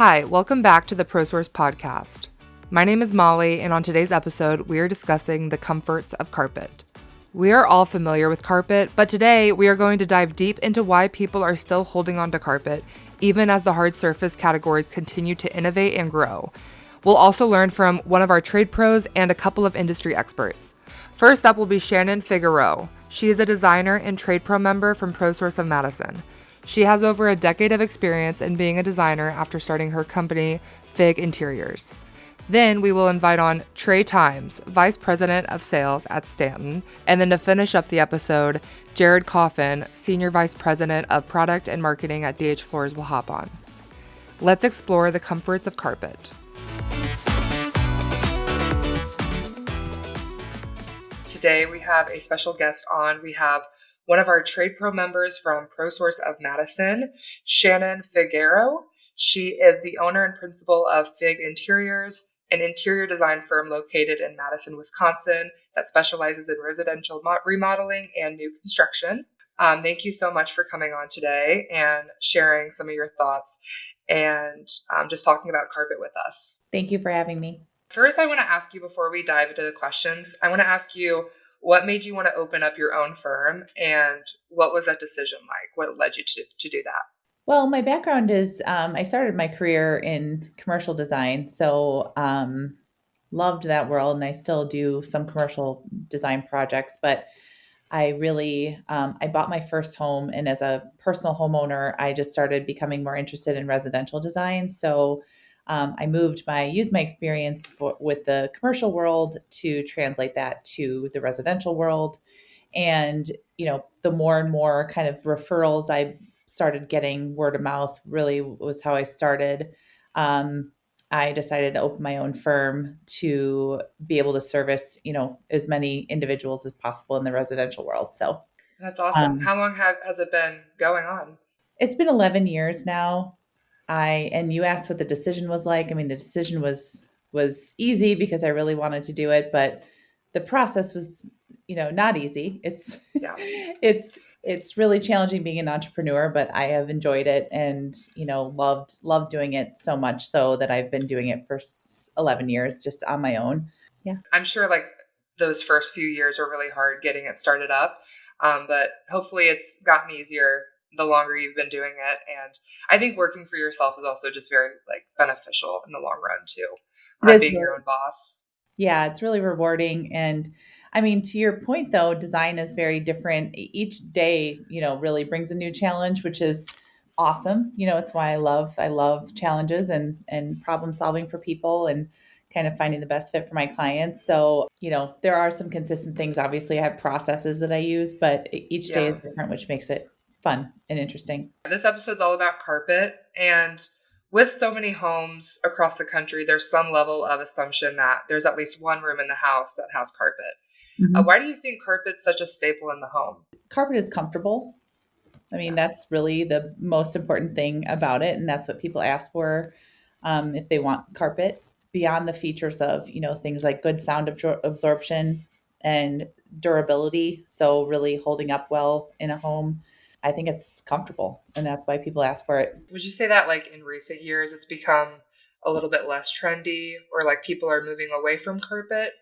Hi, welcome back to the ProSource podcast. My name is Molly, and on today's episode, we are discussing the comforts of carpet. We are all familiar with carpet, but today we are going to dive deep into why people are still holding on to carpet, even as the hard surface categories continue to innovate and grow. We'll also learn from one of our trade pros and a couple of industry experts. First up will be Shannon Figaro. She is a designer and trade pro member from ProSource of Madison. She has over a decade of experience in being a designer after starting her company, Fig Interiors. Then we will invite on Trey Thames, Vice President of Sales at Stanton, and then to finish up the episode, Coffin, Senior Vice President of Product and Marketing at DH Floors will hop on. Let's explore the comforts of carpet. Today we have a special guest on. We have one of our trade pro members from ProSource of Madison, Shannon Figaro. She is the owner and principal of Fig Interiors, an interior design firm located in Madison, Wisconsin that specializes in residential remodeling and new construction. Thank you so much for coming on today and sharing some of your thoughts and just talking about carpet with us. Thank you for having me. First, I want to ask you before we dive into the questions, I want to ask you, what made you want to open up your own firm and what was that decision like? What led you to do that? Well, my background is I started my career in commercial design, so loved that world, and I still do some commercial design projects, but I really, I bought my first home, and as a personal homeowner, I just started becoming more interested in residential design. So I used my experience with the commercial world to translate that to the residential world. And, the more and more kind of referrals I started getting, word of mouth really was how I started. I decided to open my own firm to be able to service, as many individuals as possible in the residential world. So that's awesome. How long has it been going on? It's been 11 years now. And you asked what the decision was like. I mean, the decision was easy because I really wanted to do it, but the process was, not easy. It's it's really challenging being an entrepreneur, but I have enjoyed it and, loved doing it so much so that I've been doing it for 11 years just on my own. Yeah. I'm sure those first few years are really hard getting it started up. But hopefully it's gotten easier the longer you've been doing it. And I think working for yourself is also just very beneficial in the long run too. Being your own boss. Yeah, it's really rewarding. And I mean, to your point though, design is very different. Each day, really brings a new challenge, which is awesome. It's why I love challenges and problem solving for people and kind of finding the best fit for my clients. So, there are some consistent things. Obviously, I have processes that I use, but each day is different, which makes it fun and interesting. This episode's all about carpet, and with so many homes across the country, there's some level of assumption that there's at least one room in the house that has carpet. Mm-hmm. Why do you think carpet's such a staple in the home? Carpet is comfortable. I mean, that's really the most important thing about it, and that's what people ask for if they want carpet, beyond the features of, things like good sound absorption and durability. So really holding up well in a home. I think it's comfortable, and that's why people ask for it. Would you say that in recent years it's become a little bit less trendy, or people are moving away from carpet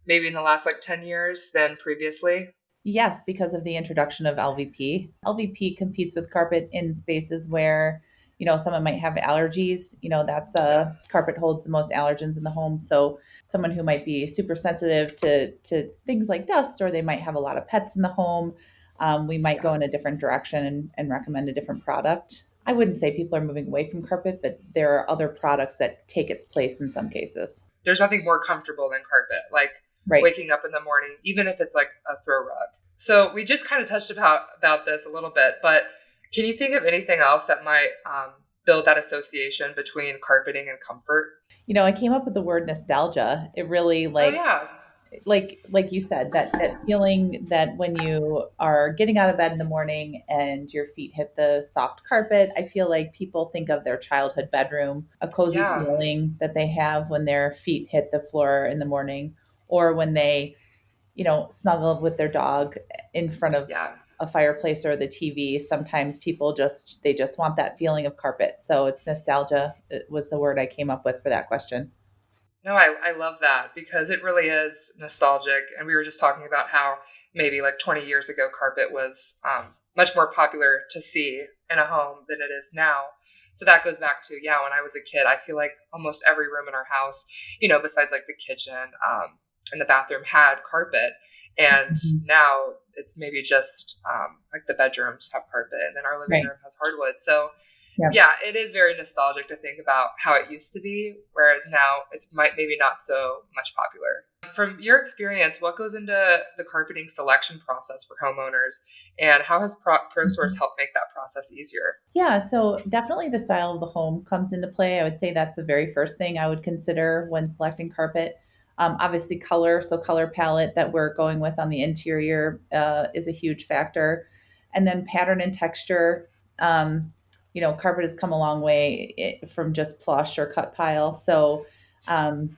maybe in the last 10 years than previously? Yes, because of the introduction of LVP. LVP competes with carpet in spaces where, someone might have allergies. That's carpet holds the most allergens in the home. So someone who might be super sensitive to things like dust, or they might have a lot of pets in the home, we might go in a different direction and recommend a different product. I wouldn't say people are moving away from carpet, but there are other products that take its place in some cases. There's nothing more comfortable than carpet, right. Waking up in the morning, even if it's a throw rug. So we just kind of touched about this a little bit, but can you think of anything else that might build that association between carpeting and comfort? I came up with the word nostalgia. It really like you said, that feeling that when you are getting out of bed in the morning and your feet hit the soft carpet, I feel like people think of their childhood bedroom, a cozy feeling that they have when their feet hit the floor in the morning, or when they, snuggle with their dog in front of a fireplace or the TV, sometimes people they just want that feeling of carpet. So it's nostalgia. It was the word I came up with for that question. No, I love that because it really is nostalgic. And we were just talking about how maybe like 20 years ago, carpet was much more popular to see in a home than it is now. So that goes back to, yeah, when I was a kid, I feel like almost every room in our house, besides like the kitchen and the bathroom had carpet. And Mhm. now it's maybe just like the bedrooms have carpet and then our living Right. room has hardwood. So Yep. yeah, it is very nostalgic to think about how it used to be, whereas now it's might maybe not so much popular. From your experience, what goes into the carpeting selection process for homeowners, and how has ProSource Mhm. helped make that process easier? Yeah, so definitely the style of the home comes into play. I would say that's the very first thing I would consider when selecting carpet. Obviously, color, so color palette that we're going with on the interior is a huge factor. And then pattern and texture. Um, Carpet has come a long way from just plush or cut pile. So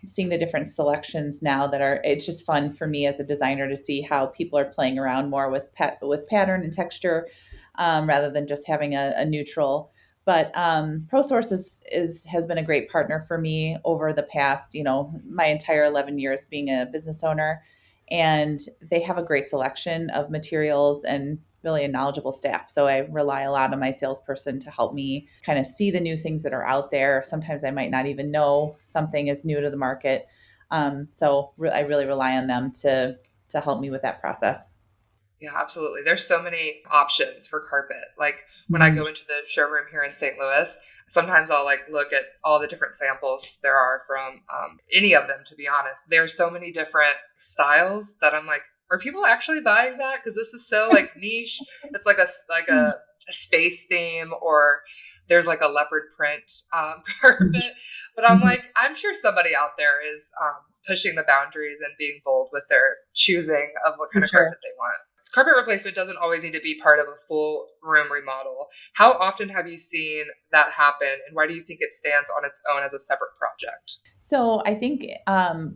seeing the different selections now it's just fun for me as a designer to see how people are playing around more with with pattern and texture rather than just having a neutral. But ProSource has been a great partner for me over the past, my entire 11 years being a business owner, and they have a great selection of materials and really a knowledgeable staff. So I rely a lot on my salesperson to help me kind of see the new things that are out there. Sometimes I might not even know something is new to the market. I really rely on them to help me with that process. Yeah, absolutely. There's so many options for carpet. Like when I Mhm. go into the showroom here in St. Louis, sometimes I'll like look at all the different samples there are from any of them. To be honest, there's so many different styles that I'm like, are people actually buying that? Because this is so like niche. It's like a space theme, or there's like a leopard print carpet. But I'm Mhm. like, I'm sure somebody out there is pushing the boundaries and being bold with their choosing of what For kind of sure. carpet they want. Carpet replacement doesn't always need to be part of a full room remodel. How often have you seen that happen, and why do you think it stands on its own as a separate project? So I think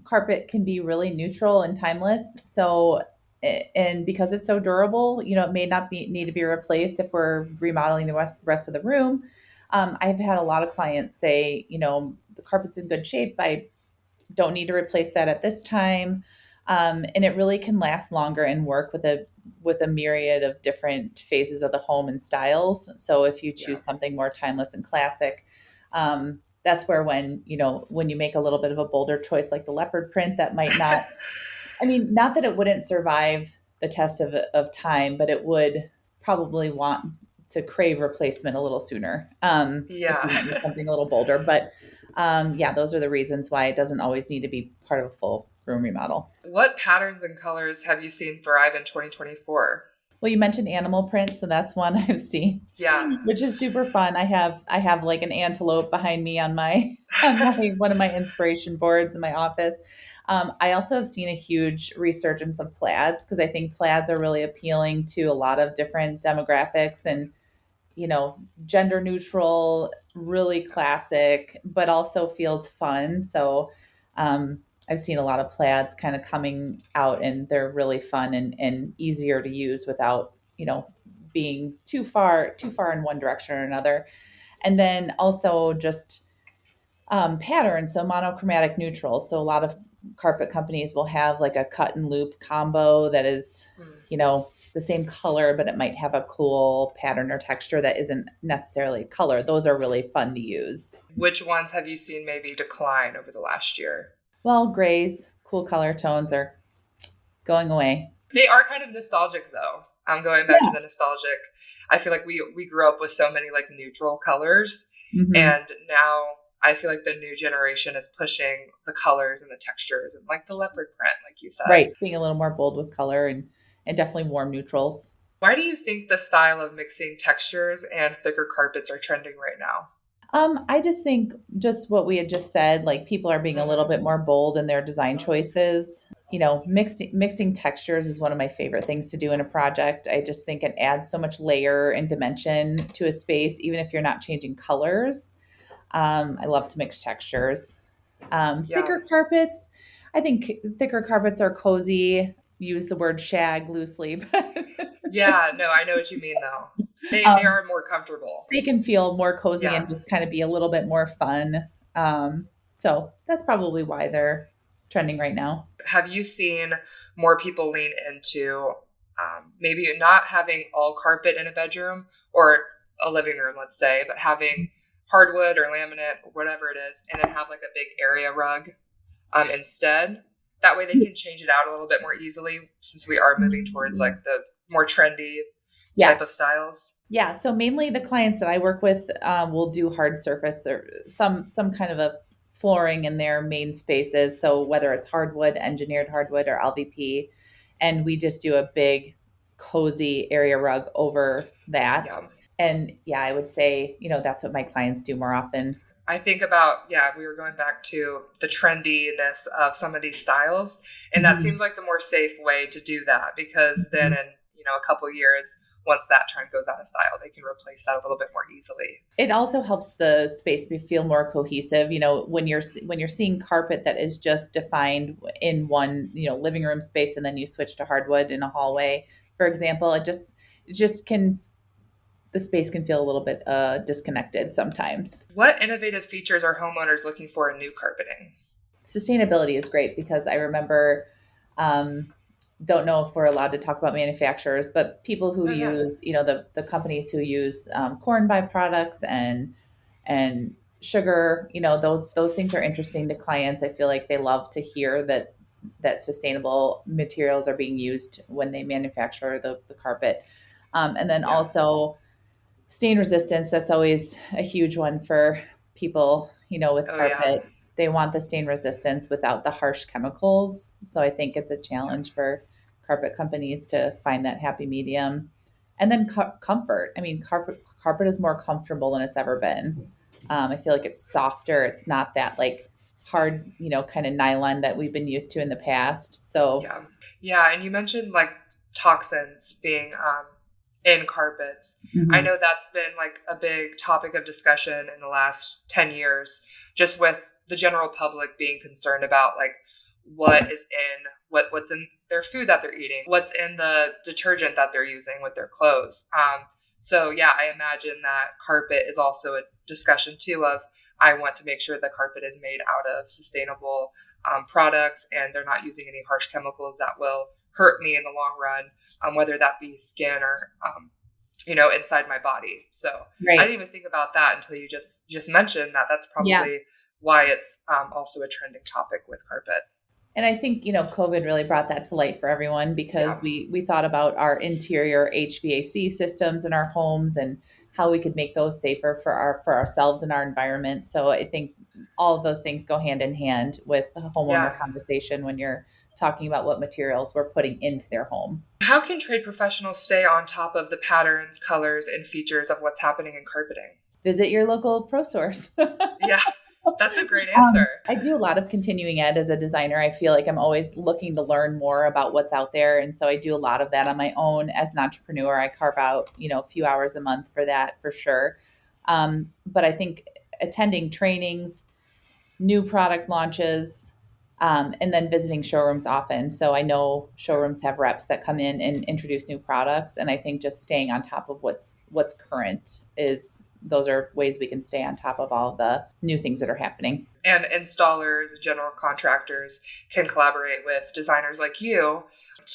carpet can be really neutral and timeless. So and because it's so durable, it may not be need to be replaced if we're remodeling the rest of the room. I've had a lot of clients say, the carpet's in good shape. I don't need to replace that at this time. And it really can last longer and work with a myriad of different phases of the home and styles. So if you Yeah. choose something more timeless and classic, that's where when you make a little bit of a bolder choice like the leopard print that might not, I mean, not that it wouldn't survive the test of time, but it would probably want to crave replacement a little sooner if Yeah. you went with something a little bolder. But yeah, those are the reasons why it doesn't always need to be part of a full room remodel. What patterns and colors have you seen thrive in 2024? Well, you mentioned animal print, so that's one I've seen, Yeah. which is super fun. I have like an antelope behind me on my on my one of my inspiration boards in my office. I also have seen a huge resurgence of plaids because I think plaids are really appealing to a lot of different demographics and gender neutral, really classic, but also feels fun. So um, I've seen a lot of plaids kind of coming out and they're really fun and easier to use without, being too far in one direction or another. And then also just patterns, so monochromatic neutral. So a lot of carpet companies will have like a cut and loop combo that is, Hmm. the same color, but it might have a cool pattern or texture that isn't necessarily color. Those are really fun to use. Which ones have you seen maybe decline over the last year? Well, grays, cool color tones are going away. They are kind of nostalgic though. I'm going back to Yeah. the nostalgic. I feel like we grew up with so many like neutral colors, Hmm. and now I feel like the new generation is pushing the colors and the textures and like the leopard print, like you said. Right. Being a little more bold with color and definitely warm neutrals. Why do you think the style of mixing textures and thicker carpets are trending right now? I just think just what we had just said, like people are being a little bit more bold in their design choices. Mixing textures is one of my favorite things to do in a project. I just think it adds so much layer and dimension to a space, even if you're not changing colors. I love to mix textures. Yeah. Thicker carpets, I think thicker carpets are cozy. Use the word shag loosely, but Yeah, no, I know what you mean though. They Um, are more comfortable. they can feel more cozy Yeah. and just kind of be a little bit more fun. So that's probably why they're trending right now. Have you seen more people lean into maybe not having all carpet in a bedroom or a living room, let's say, but having hardwood or laminate or whatever it is, and then have like a big area rug instead? That way they can change it out a little bit more easily since we are moving towards like the more trendy type of Yes. styles. Yeah. So mainly the clients that I work with will do hard surface or some kind of a flooring in their main spaces. So whether it's hardwood, engineered hardwood, or LVP, and we just do a big cozy area rug over that. Yeah. And yeah, I would say, that's what my clients do more often. I think about, yeah, we were going back to the trendiness of some of these styles. And that Mhm. seems like the more safe way to do that because then in, a couple of years, once that trend goes out of style, they can replace that a little bit more easily. It also helps the space feel more cohesive. When you're seeing carpet that is just defined in one, living room space, and then you switch to hardwood in a hallway, for example, it just can the space can feel a little bit disconnected sometimes. What innovative features are homeowners looking for in new carpeting? Sustainability is great because I remember, um, don't know if we're allowed to talk about manufacturers, but people who Oh, yeah. use, the companies who use corn byproducts and sugar, those things are interesting to clients. I feel like they love to hear that sustainable materials are being used when they manufacture the carpet. And then Yeah. also stain resistance, that's always a huge one for people, with Oh, yeah. carpet. They want the stain resistance without the harsh chemicals. So I think it's a Yeah. challenge for carpet companies to find that happy medium. And then comfort. I mean, carpet is more comfortable than it's ever been. I feel like it's softer. It's not that like hard, kind of nylon that we've been used to in the past. So, Yeah. Yeah. And you mentioned like toxins being in carpets. I mhm. know that's been like a big topic of discussion in the last 10 years, just with the general public being concerned about like what is in what's in their food that they're eating, what's in the detergent that they're using with their clothes. So yeah, I imagine that carpet is also a discussion too of I want to make sure the carpet is made out of sustainable products and they're not using any harsh chemicals that will hurt me in the long run, whether that be skin or inside my body. So I Right. didn't even think about that until you just mentioned that. That's Yeah. probably why it's also a trending topic with carpet. And I think, COVID really brought that to light for everyone because Yeah, we thought about our interior HVAC systems in our homes and how we could make those safer for ourselves and our environment. So I think all of those things go hand in hand with the homeowner yeah. conversation when you're talking about what materials we're putting into their home. How can trade professionals stay on top of the patterns, colors, and features of what's happening in carpeting? Visit your local ProSource. Yeah, that's a great answer. I do a lot of continuing ed as a designer. I feel like I'm always looking to learn more about what's out there. And so I do a lot of that on my own as an entrepreneur. I carve out, a few hours a month for that for sure. But I think attending trainings, new product launches, and then visiting showrooms often. So I know Yeah. showrooms have reps that come in and introduce new products, and I think just staying on top of what's current is those are ways we can stay on top of all the new things that are happening. And installers and general contractors can collaborate with designers like you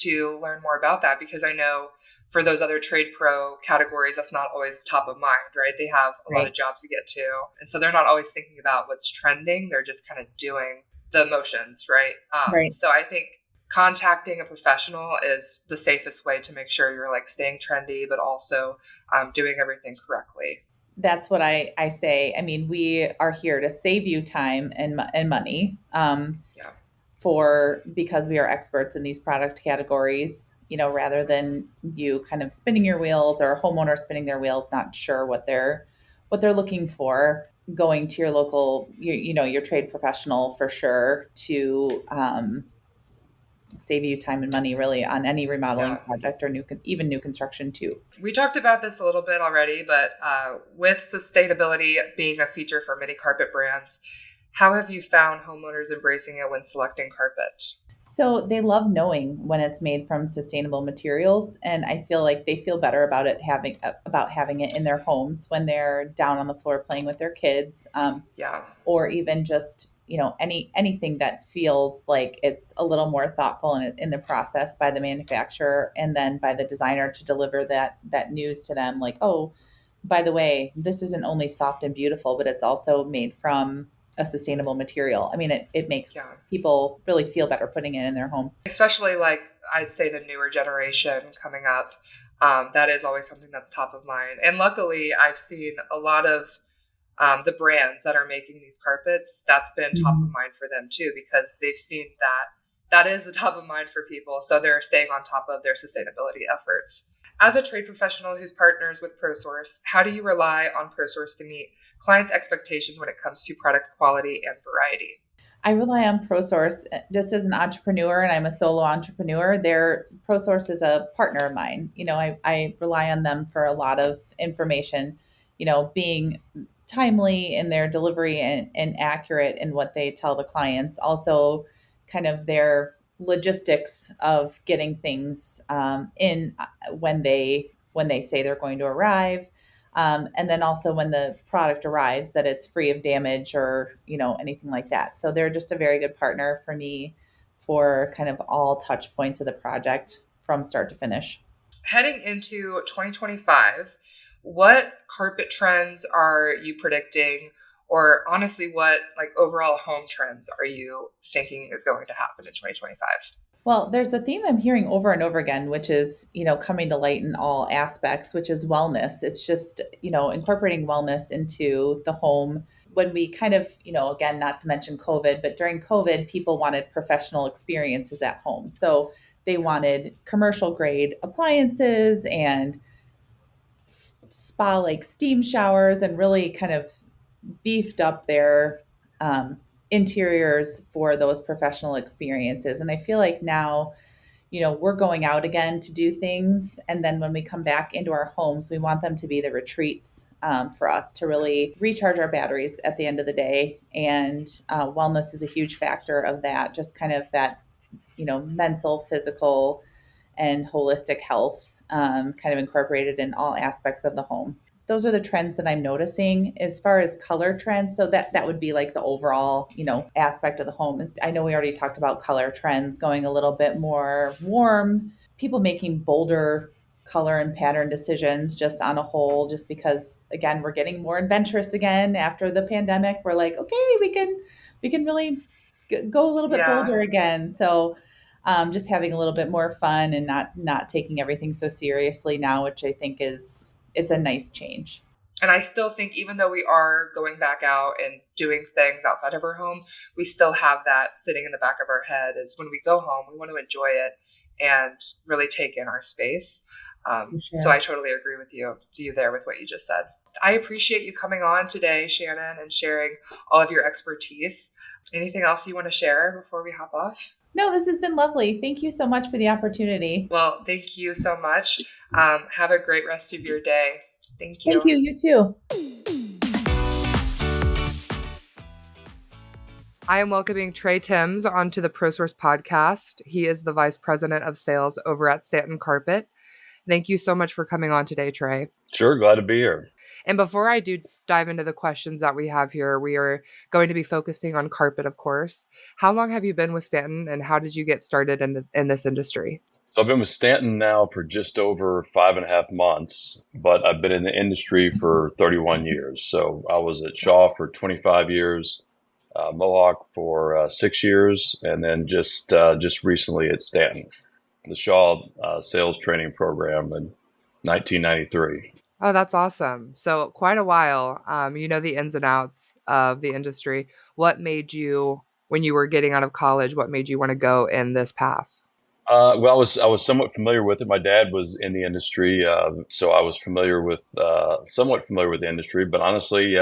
to learn more about that because I know for those other trade pro categories that's not always top of mind, right? They have a lot Right. of jobs to get to, and so they're not always thinking about what's trending. They're just kind of doing the motions, right? Right. So I think contacting a professional is the safest way to make sure you're like staying trendy but also doing everything correctly. That's what I say. I mean, we are here to save you time and money, Yeah. for because we are experts in these product categories, rather than you kind of spinning your wheels or a homeowner spinning their wheels, not sure what they're looking for. Going to your local, your trade professional for sure to save you time and money really on any remodeling Yeah. project or even new construction too. We talked about this a little bit already, but with sustainability being a feature for many carpet brands, how have you found homeowners embracing it when selecting carpet? So they love knowing when it's made from sustainable materials, and I feel like they feel better about having it in their homes when they're down on the floor playing with their kids, Yeah. or even just anything that feels like it's a little more thoughtful in the process by the manufacturer and then by the designer to deliver that news to them, like, oh, by the way, this isn't only soft and beautiful, but it's also made from a sustainable material. I mean, it makes Yeah. people really feel better putting it in their home. Especially like I'd say the newer generation coming up, that is always something that's top of mind. And luckily, I've seen a lot of the brands that are making these carpets. That's been top of Mhm. mind for them too, because they've seen that that is the top of mind for people. So they're staying on top of their sustainability efforts. As a trade professional who's partners with ProSource, how do you rely on ProSource to meet clients' expectations when it comes to product quality and variety? I rely on ProSource just as an entrepreneur, and I'm a solo entrepreneur. ProSource is a partner of mine. I rely on them for a lot of information, being timely in their delivery and accurate in what they tell the clients. Also, kind of their logistics of getting things in when they say they're going to arrive, and then also when the product arrives, that it's free of damage or anything like that. So they're just a very good partner for me for kind of all touch points of the project from start to finish. Heading into 2025, what carpet trends are you predicting? Or honestly, what like overall home trends are you thinking is going to happen in 2025? Well, there's a theme I'm hearing over and over again, which is, coming to light in all aspects, which is wellness. It's just, incorporating wellness into the home. When we kind of, again, not to mention COVID, but during COVID, people wanted professional experiences at home. So they wanted commercial grade appliances and spa like steam showers, and really kind of beefed up their interiors for those professional experiences. And I feel like now, we're going out again to do things. And then when we come back into our homes, we want them to be the retreats, for us to really recharge our batteries at the end of the day. And wellness is a huge factor of that, just kind of that, mental, physical, and holistic health, kind of incorporated in all aspects of the home. Those are the trends that I'm noticing as far as color trends. So that would be like the overall, aspect of the home. I know we already talked about color trends going a little bit more warm, people making bolder color and pattern decisions just on a whole, just because again, we're getting more adventurous again after the pandemic. We're like, okay, we can really go a little bit Yeah. bolder again. So just having a little bit more fun and not taking everything so seriously now, which I think it's a nice change. And I still think even though we are going back out and doing things outside of our home, we still have that sitting in the back of our head is when we go home, we want to enjoy it and really take in our space. For So I sure. totally agree with you there with what you just said. I appreciate you coming on today, Shannon, and sharing all of your expertise. Anything else you want to share before we hop off? No, this has been lovely. Thank you so much for the opportunity. Well, thank you so much. Have a great rest of your day. Thank Thank you. you. You too. I am welcoming Trey Thames onto the ProSource podcast. He is the vice president of sales over at Stanton Carpet. Thank you so much for coming on today, Trey. Sure, glad to be here. And before I do dive into the questions that we have here, we are going to be focusing on carpet, of course. How long have you been with Stanton, and how did you get started in this industry? So I've been with Stanton now for just over 5.5 months, but I've been in the industry for 31 years. So I was at Shaw for 25 years, Mohawk for 6 years, and then just recently at Stanton, the Shaw sales training program in 1993. Oh, that's awesome. So quite a while. You know the ins and outs of the industry. What made you, when you were getting out of college, what made you want to go in this path? Well, I was somewhat familiar with it. My dad was in the industry, so I was somewhat familiar with the industry. But honestly,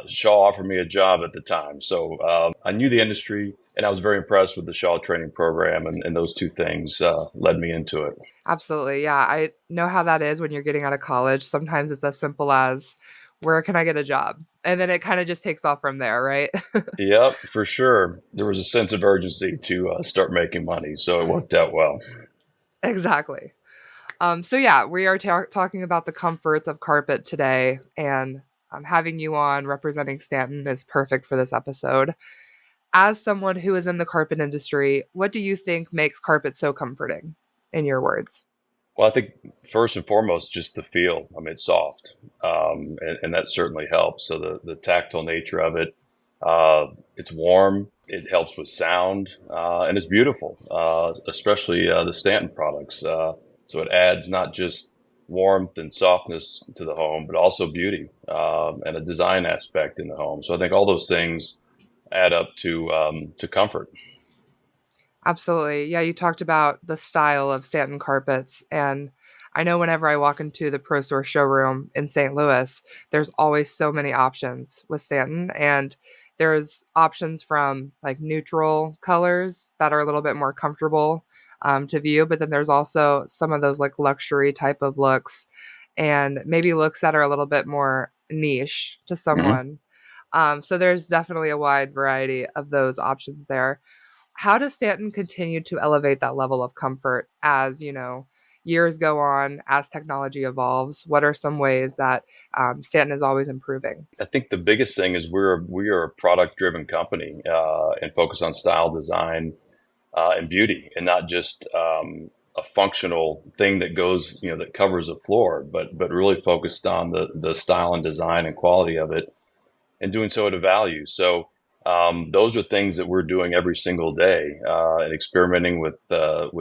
Shaw offered me a job at the time, so I knew the industry, and I was very impressed with the Shaw training program, and those two things led me into it. Absolutely. Yeah. I know how that is when you're getting out of college. Sometimes it's as simple as where can I get a job? And then it kind of just takes off from there, right? Yep, for sure. There was a sense of urgency to start making money, so it worked out well. Exactly. So yeah, we are talking about the comforts of carpet today, and having you on representing Stanton is perfect for this episode. As someone who is in the carpet industry, what do you think makes carpet so comforting, in your words? Well, I think first and foremost, just the feel. I mean, it's soft, and that certainly helps. So the tactile nature of it, it's warm. It helps with sound, and it's beautiful, especially the Stanton products. So it adds not just warmth and softness to the home, but also beauty and a design aspect in the home. So I think all those things add up to comfort. Absolutely. Yeah, you talked about the style of Stanton carpets. And I know whenever I walk into the ProSource showroom in St. Louis, there's always so many options with Stanton. And there's options from like neutral colors that are a little bit more comfortable to view. But then there's also some of those like luxury type of looks and maybe looks that are a little bit more niche to Mhm. someone. So there's definitely a wide variety of those options there. How does Stanton continue to elevate that level of comfort as, years go on, as technology evolves? What are some ways that Stanton is always improving? I think the biggest thing is we are a product driven company and focus on style, design, and beauty, and not just a functional thing that goes that covers a floor, but really focused on the style and design and quality of it, and doing so at a value. So those are things that we're doing every single day, and experimenting with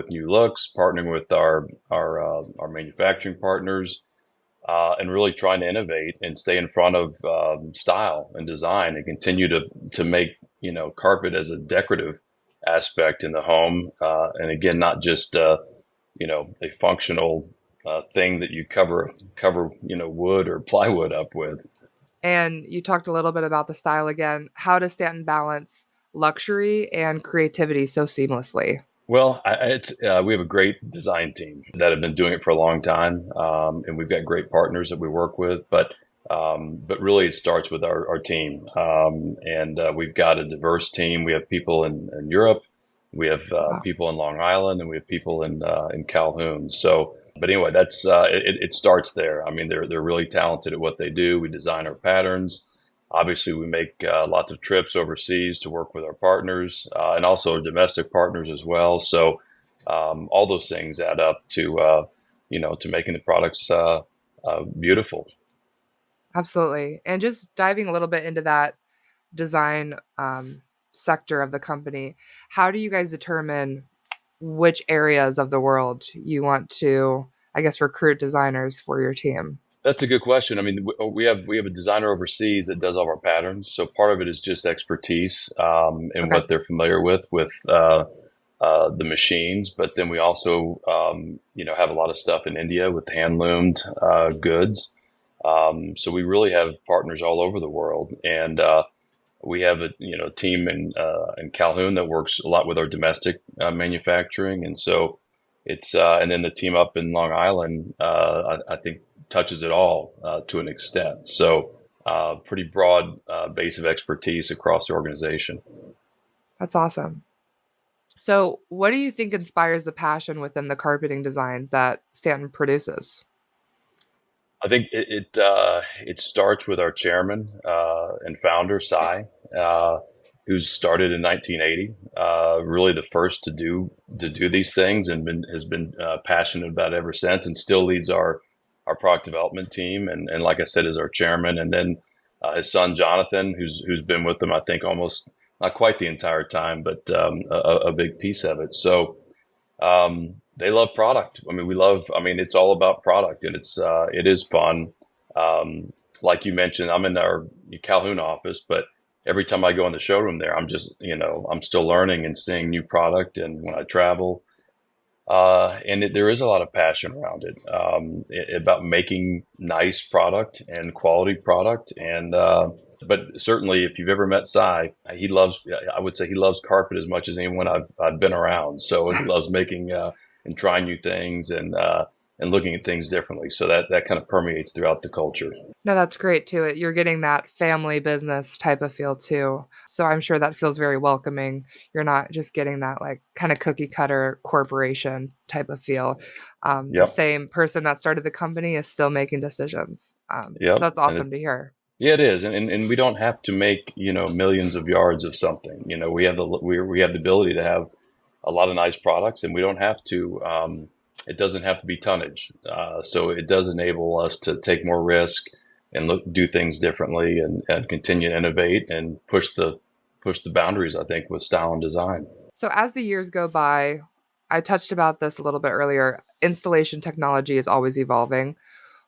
new looks, partnering with our manufacturing partners, and really trying to innovate and stay in front of style and design, and continue to make carpet as a decorative aspect in the home, and again, not just a functional thing that you cover wood or plywood up with. And you talked a little bit about the style again. How does Stanton balance luxury and creativity so seamlessly? Well, we have a great design team that have been doing it for a long time, and we've got great partners that we work with. But really, it starts with our team, and we've got a diverse team. We have people in Europe, we have Wow. people in Long Island, and we have people in Calhoun. So, but anyway, that's it starts there. I mean, they're really talented at what they do. We design our patterns. Obviously, we make lots of trips overseas to work with our partners and also our domestic partners as well. So all those things add up to making the products beautiful. Absolutely. And just diving a little bit into that design sector of the company, how do you guys determine which areas of the world you want to, I guess, recruit designers for your team? That's a good question. I mean, we have a designer overseas that does all of our patterns. So part of it is just expertise and Okay. what they're familiar with the machines. But then we also have a lot of stuff in India with hand loomed goods. So we really have partners all over the world, and we have a team in Calhoun that works a lot with our domestic manufacturing, and so it's and then the team up in Long Island, I think touches it all to an extent. So pretty broad base of expertise across the organization. That's awesome. So, what do you think inspires the passion within the carpeting designs that Stanton produces? I think it starts with our chairman and founder, Cy, who started in 1980. Really, the first to do these things, and has been passionate about it ever since, and still leads our product development team. And like I said, is our chairman. And then his son Jonathan, who's been with them, I think almost not quite the entire time, but a big piece of it. So they love product. I mean, we love. I mean, it's all about product, and it is fun. Like you mentioned, I'm in our Calhoun office, but every time I go in the showroom there, I'm still learning and seeing new product. And when I travel, there is a lot of passion around it, about making nice product and quality product. And but certainly, if you've ever met Cy, he loves. I would say he loves carpet as much as anyone I've been around. So he loves making and trying new things, and and looking at things differently. So that kind of permeates throughout the culture. No, that's great too. You're getting that family business type of feel too. So I'm sure that feels very welcoming. You're not just getting that like kind of cookie cutter corporation type of feel. The Yep. same person that started the company is still making decisions. So Yep. that's awesome to hear. Yeah, it is, and we don't have to make millions of yards of something. We have the ability to have a lot of nice products, and we don't have to. It doesn't have to be tonnage, so it does enable us to take more risk and do things differently, and continue to innovate and push the boundaries. I think with style and design. So as the years go by, I touched about this a little bit earlier. Installation technology is always evolving.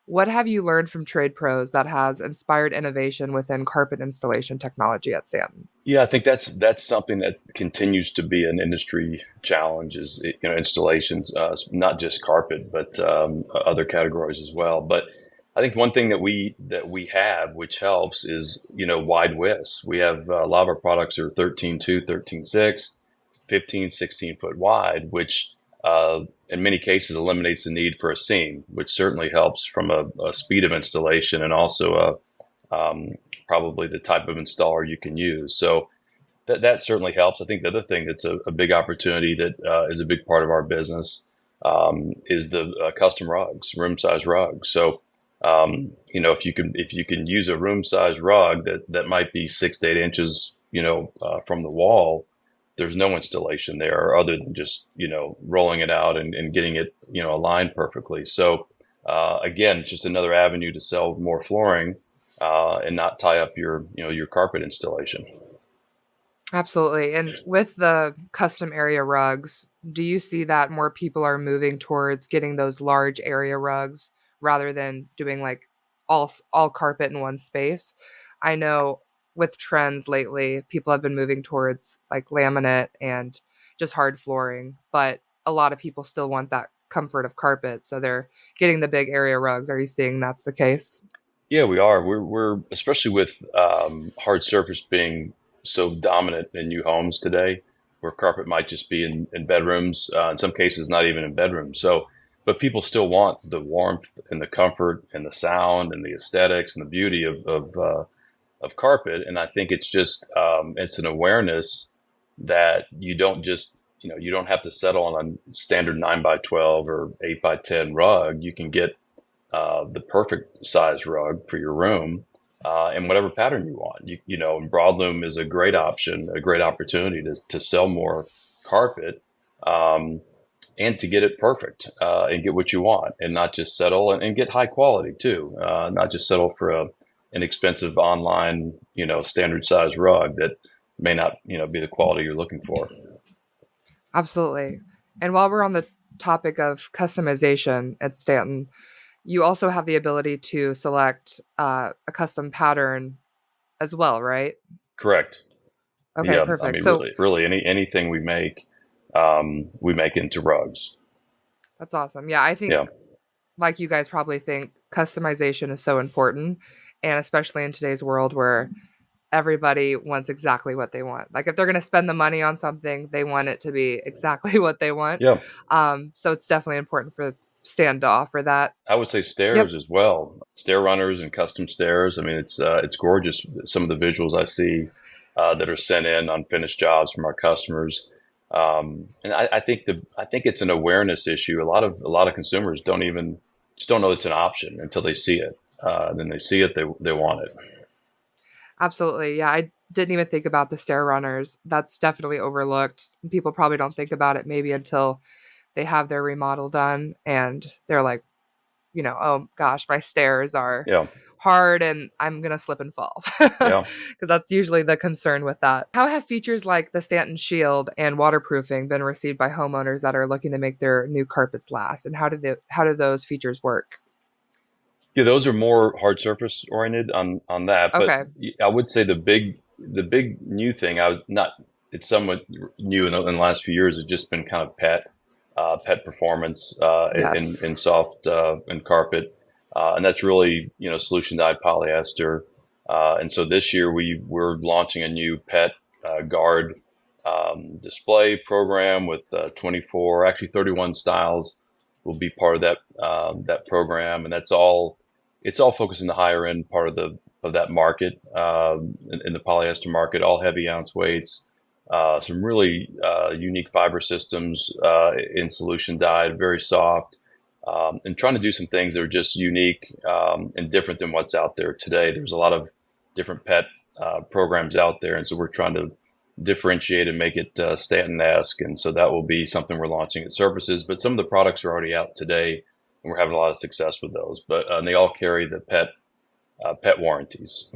What have you learned from trade pros that has inspired innovation within carpet installation technology at Stanton? Yeah, I think that's something that continues to be an industry challenge. Is installations, not just carpet, but other categories as well. But I think one thing that we have, which helps, is wide widths. We have a lot of our products are 13.2, 13.6, 15, 16 foot wide, which in many cases eliminates the need for a seam, which certainly helps from a speed of installation and also probably the type of installer you can use. So that certainly helps. I think the other thing that's a big opportunity that is a big part of our business is the custom rugs, room size rugs. So if you can use a room size rug that might be 6 to 8 inches from the wall, there's no installation there other than just rolling it out and getting it aligned perfectly. So again, just another avenue to sell more flooring and not tie up your carpet installation. Absolutely. And with the custom area rugs, do you see that more people are moving towards getting those large area rugs rather than doing like all carpet in one space? I know with trends lately, people have been moving towards like laminate and just hard flooring, but a lot of people still want that comfort of carpet, so they're getting the big area rugs. Are you seeing that's the case? Yeah, we are. We're especially with hard surface being so dominant in new homes today, where carpet might just be in bedrooms, in some cases not even in bedrooms. So, but people still want the warmth and the comfort and the sound and the aesthetics and the beauty of carpet. And I think it's just it's an awareness that you don't have to settle on a standard 9x12 or 8x10 rug. You can get the perfect size rug for your room in whatever pattern you want. And broadloom is a great option, a great opportunity to sell more carpet and to get it perfect and get what you want and not just settle and get high quality too. Not just settle for an expensive online, standard size rug that may not, be the quality you're looking for. Absolutely. And while we're on the topic of customization at Stanton, you also have the ability to select a custom pattern as well, right? Correct. Okay, Yeah. I perfect. mean, So really anything we make into rugs. that's awesome. Yeah, I think Yeah. like you guys probably think customization is so important, and especially in today's world where everybody wants exactly what they want. Like if they're going to spend the money on something, they want it to be exactly what they want. Yeah. So it's definitely important for Stand to offer that. I would say Yep. stairs as well. Stair runners and custom stairs. I mean, it's gorgeous. Some of the visuals I see that are sent in on finished jobs from our customers, and I think it's an awareness issue. A lot of consumers just don't know it's an option until they see it. Then they see it, they want it. Absolutely. Yeah, I didn't even think about the stair runners. That's definitely overlooked. People probably don't think about it maybe until they have their remodel done and they're like, oh gosh, my stairs are Yeah, hard and I'm going to slip and fall. yeah. Because that's usually the concern with that. How have features like the Stanton Shield and waterproofing been received by homeowners that are looking to make their new carpets last? And how do those features work? Yeah, those are more hard surface oriented on that. But Okay. I would say the big new thing, it's somewhat new in the last few years. Has just been kind of pet performance Yes. in soft and carpet, and that's really solution dyed polyester. And so this year we're launching a new pet guard display program with 24, actually 31 styles will be part of that program, and that's all. It's all focused in the higher end part of that market, in the polyester market. All heavy ounce weights, some really unique fiber systems in solution dyed, very soft, and trying to do some things that are just unique and different than what's out there today. There's a lot of different pet programs out there, and so we're trying to differentiate and make it Stanton-esque, and so that will be something we're launching at Surfaces. But some of the products are already out today, and we're having a lot of success with those. But they all carry the pet warranties,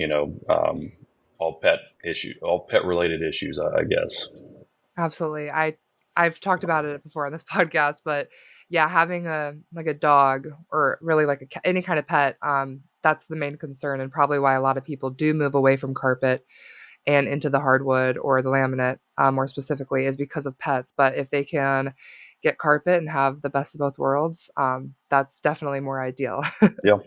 all pet related issues, I guess. Absolutely. I've talked about it before on this podcast, but yeah, having a dog or really like any kind of pet, that's the main concern, and probably why a lot of people do move away from carpet and into the hardwood or the laminate, more specifically, is because of pets. But if they can get carpet and have the best of both worlds, that's definitely more ideal. Yeah.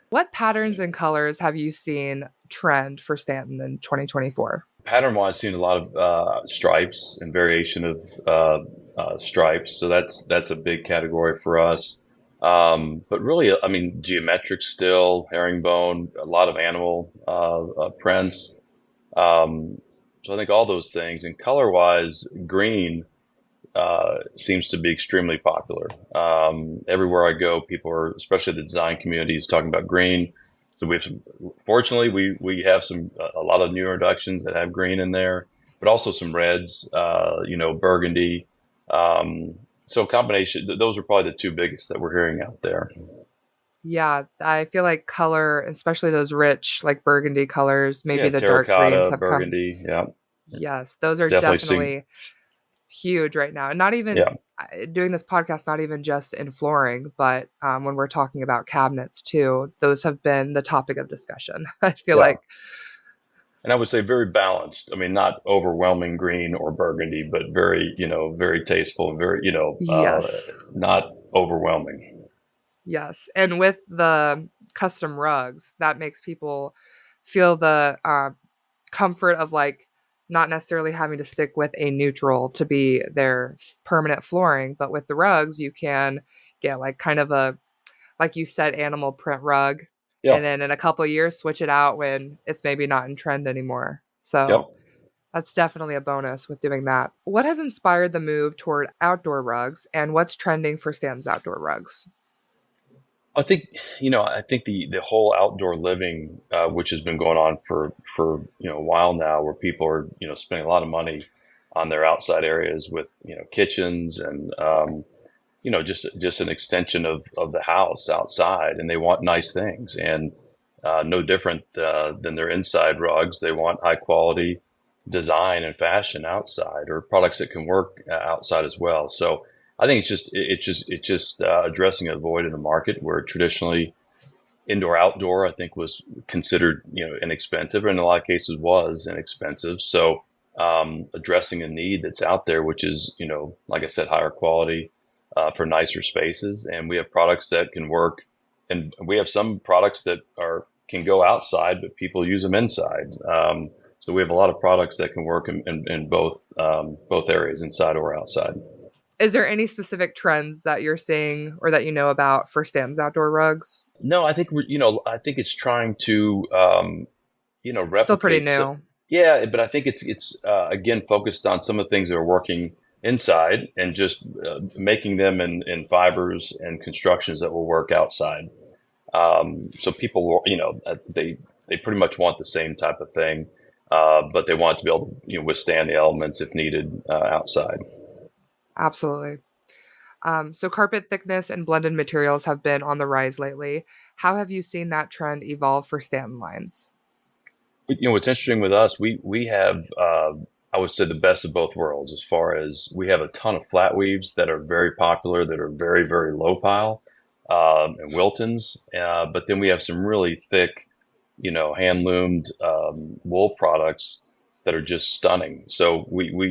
What patterns and colors have you seen trend for Stanton in 2024? Pattern-wise, seen a lot of stripes and variation of stripes, so that's a big category for us. But really, I mean, geometric still, herringbone, a lot of animal prints. So I think all those things. And color-wise, green seems to be extremely popular. Everywhere I go, people are, especially the design community, is talking about green. So fortunately, we have a lot of new introductions that have green in there, but also some reds, burgundy. So a combination, those are probably the two biggest that we're hearing out there. Yeah, I feel like color, especially those rich, like burgundy colors, maybe the dark greens have burgundy, yeah. Yes, those are Definitely definitely huge right now. And not even doing this podcast, not even just in flooring, but when we're talking about cabinets too, those have been the topic of discussion. I feel like. And I would say very balanced. I mean, not overwhelming green or burgundy, but very, very tasteful and very, yes, not overwhelming. Yes. And with the custom rugs, that makes people feel the comfort of like not necessarily having to stick with a neutral to be their permanent flooring. But with the rugs, you can get like kind of like you said, animal print rug. Yeah. And then in a couple of years, switch it out when it's maybe not in trend anymore. So that's definitely a bonus with doing that. What has inspired the move toward outdoor rugs, and what's trending for Stanton's outdoor rugs? I think the whole outdoor living, which has been going on for a while now, where people are spending a lot of money on their outside areas with kitchens and just an extension of the house outside, and they want nice things, and no different than their inside rugs. They want high quality design and fashion outside, or products that can work outside as well. So I think it's just addressing a void in the market where traditionally indoor outdoor, I think, was considered inexpensive, and in a lot of cases was inexpensive. So addressing a need that's out there, which is like I said, higher quality for nicer spaces, and we have products that can work, and we have some products that can go outside, but people use them inside. So we have a lot of products that can work in both areas, inside or outside. Is there any specific trends that you're seeing or that you know about for Stanton's outdoor rugs? No, I think I think it's trying to replicate. Still pretty new. Yeah, but I think it's again focused on some of the things that are working inside, and just making them in fibers and constructions that will work outside. So people, they pretty much want the same type of thing, but they want to be able to withstand the elements if needed outside. Absolutely. So carpet thickness and blended materials have been on the rise lately. How have you seen that trend evolve for Stanton lines? What's interesting with us, we have, I would say, the best of both worlds, as far as we have a ton of flat weaves that are very popular, that are very, very low pile, and Wiltons. But then we have some really thick, hand loomed wool products that are just stunning. So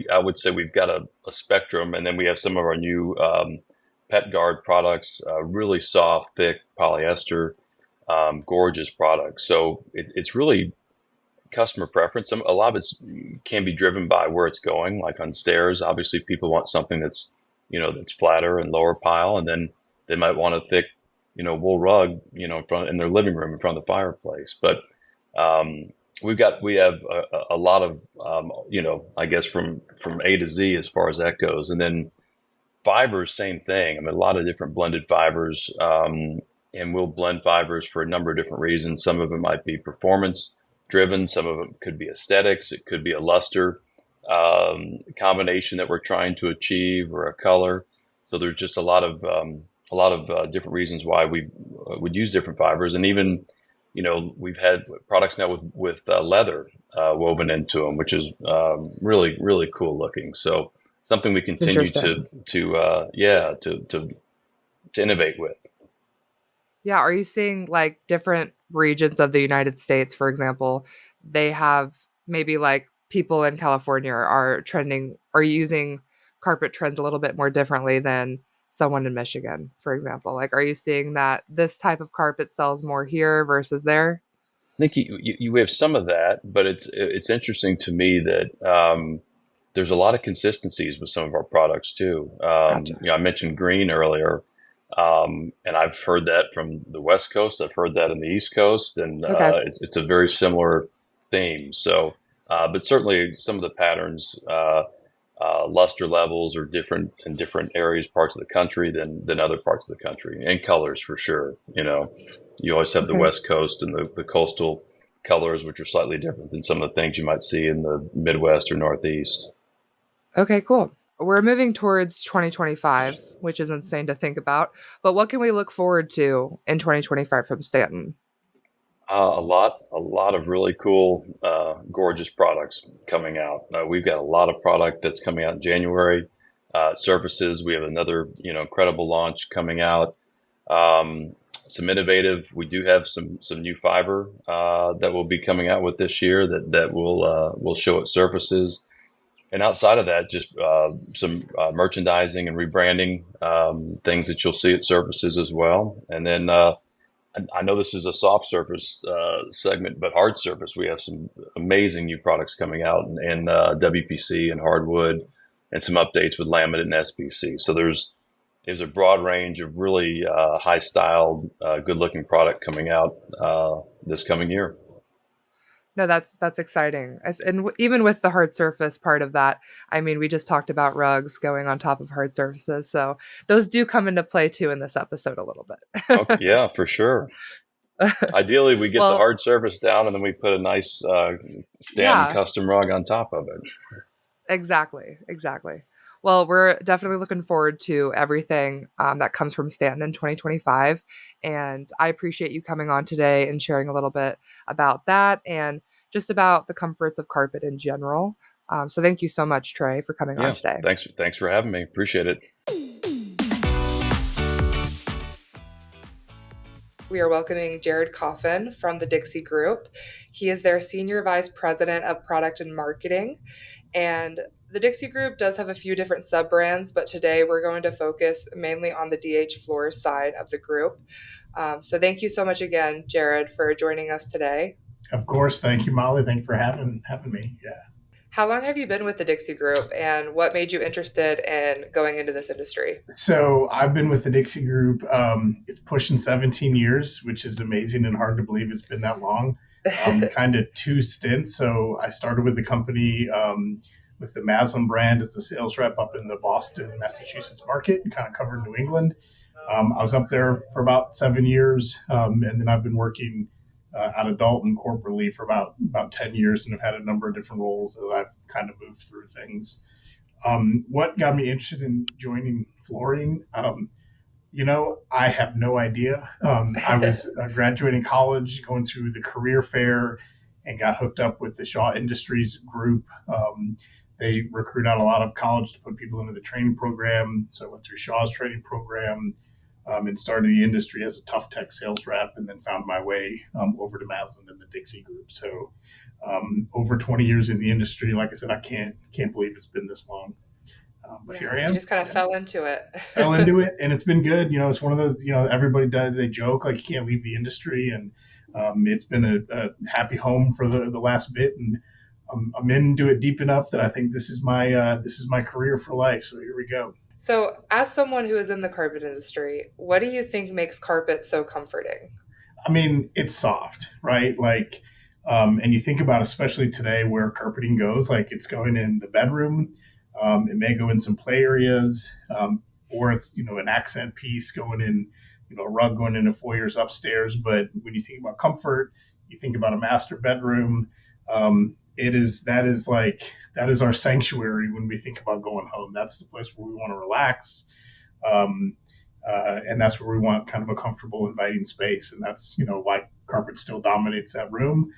I would say we've got a spectrum, and then we have some of our new Pet Guard products, really soft, thick polyester, gorgeous products. So it's really customer preference. A lot of it can be driven by where it's going. Like on stairs, obviously people want something that's that's flatter and lower pile, and then They might want a thick, wool rug, in their living room in front of the fireplace. But um, we have a lot of, I guess from A to Z as far as that goes. And then fibers, same thing. I mean, a lot of different blended fibers, and we'll blend fibers for a number of different reasons. Some of them might be performance driven. Some of them could be aesthetics. It could be a luster combination that we're trying to achieve, or a color. So there's just a lot of different reasons why we would use different fibers. And even, we've had products now with leather woven into them, which is really, really cool looking. So something we It's continue interesting. to innovate with. Yeah, are you seeing like different regions of the United States, for example, they have maybe like people in California are trending are using carpet trends a little bit more differently than someone in Michigan, for example? Like, are you seeing that this type of carpet sells more here versus there? I think you have some of that, but it's interesting to me that there's a lot of consistencies with some of our products too. Gotcha. I mentioned green earlier, and I've heard that from the West Coast. I've heard that in the East Coast, and Okay. it's a very similar theme. So, but certainly some of the patterns, luster levels are different in different areas, parts of the country than other parts of the country, and colors for sure. You always have the Okay. West Coast and the coastal colors, which are slightly different than some of the things you might see in the Midwest or Northeast. Okay, cool. We're moving towards 2025, which is insane to think about. But what can we look forward to in 2025 from Stanton? A lot of really cool, gorgeous products coming out. We've got a lot of product that's coming out in January. Surfaces, we have another, incredible launch coming out. Some innovative. We do have some new fiber that will be coming out with this year that will show at surfaces. And outside of that, just some merchandising and rebranding, things that you'll see at surfaces as well. And then I know this is a soft surface segment, but hard surface, we have some amazing new products coming out in WPC and hardwood, and some updates with laminate and SPC. So there's a broad range of really high styled, good looking product coming out this coming year. No, that's exciting. Even with the hard surface part of that, I mean, we just talked about rugs going on top of hard surfaces, so those do come into play too in this episode a little Okay, bit. yeah, for sure. Ideally, we get the Well, hard surface down, and then we put a nice Stanton yeah, custom rug on top of it. exactly, exactly. Well, we're definitely looking forward to everything that comes from Stanton in 2025. And I appreciate you coming on today and sharing a little bit about that and just about the comforts of carpet in general. So thank you so much, Trey, for coming on Yeah, today. thanks for having me. Appreciate it. We are welcoming Jared Coffin from the Dixie Group. He is their Senior Vice President of Product and Marketing. And the Dixie Group does have a few different sub brands, but today we're going to focus mainly on the DH Floors side of the group. So thank you so much again, Jared, for joining us today. Of course. Thank you, Molly. Thank you for having me. Yeah. How long have you been with the Dixie Group, and what made you interested in going into this industry? So I've been with the Dixie Group. It's pushing 17 years, which is amazing and hard to believe it's been that long. Kind of two stints. So I started with the company with the Maslin brand as a sales rep up in the Boston, Massachusetts market, and kind of covered New England. I was up there for about 7 years, and then I've been working out of Dalton corporately for about 10 years, and have had a number of different roles as I've kind of moved through things. What got me interested in joining flooring? I have no idea. I was graduating college, going through the career fair, and got hooked up with the Shaw Industries group. They recruit out a lot of college to put people into the training program. So I went through Shaw's training program, and started the industry as a tough tech sales rep, and then found my way over to Maslin and the Dixie Group. So over 20 years in the industry. Like I said, I can't believe it's been this long. But here I Yeah, you am. just kind of Yeah. fell into it. Fell into it, and it's been good. It's one of those. Everybody does. They joke like you can't leave the industry, and it's been a happy home for the last bit, and I'm into it deep enough that I think this is my career for life. So here we go. So, as someone who is in the carpet industry, what do you think makes carpet so comforting? I mean, it's soft, right? Like, and you think about especially today where carpeting goes, like it's going in the bedroom, it may go in some play areas, or it's an accent piece going in, a rug going into foyers upstairs. But when you think about comfort, you think about a master bedroom. That is our sanctuary when we think about going home. That's the place where we want to relax. Um, and that's where we want kind of a comfortable, inviting space, and that's why carpet still dominates that room.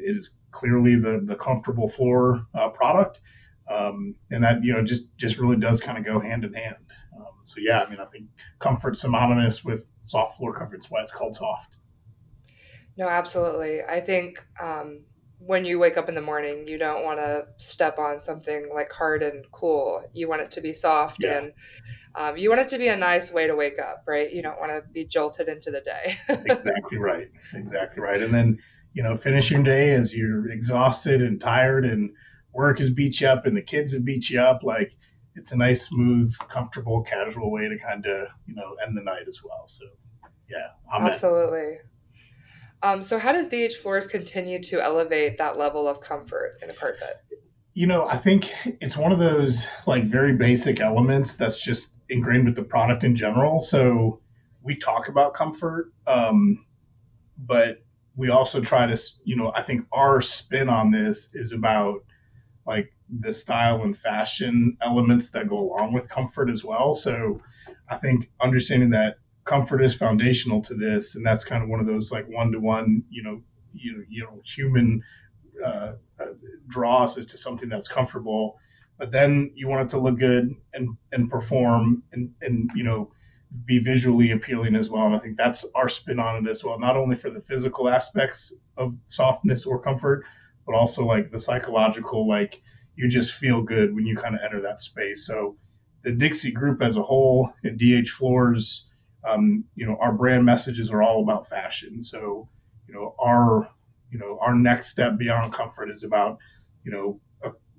It is clearly the comfortable floor product, and that just really does kind of go hand in hand. So yeah, I mean, I think comfort's synonymous with soft floor coverage. That's why it's called soft. No, absolutely. I think when you wake up in the morning, you don't want to step on something like hard and cool. You want it to be soft Yeah, and you want it to be a nice way to wake up, right? You don't want to be jolted into the day. exactly right, exactly right. And then finish your day as you're exhausted and tired, and work has beat you up, and the kids have beat you up. Like it's a nice, smooth, comfortable, casual way to kind of end the night as well. So yeah, amen. Absolutely. So how does DH Floors continue to elevate that level of comfort in a carpet? I think it's one of those like very basic elements that's just ingrained with the product in general. So we talk about comfort, but we also try to, I think our spin on this is about like the style and fashion elements that go along with comfort as well. So I think understanding that comfort is foundational to this, and that's kind of one of those like one to one, human uh, uh, draw us as to something that's comfortable, but then you want it to look good and perform and be visually appealing as well. And I think that's our spin on it as well, not only for the physical aspects of softness or comfort, but also like the psychological, like you just feel good when you kind of enter that space. So the Dixie group as a whole and DH Floors, our brand messages are all about fashion. So, our next step beyond comfort is about,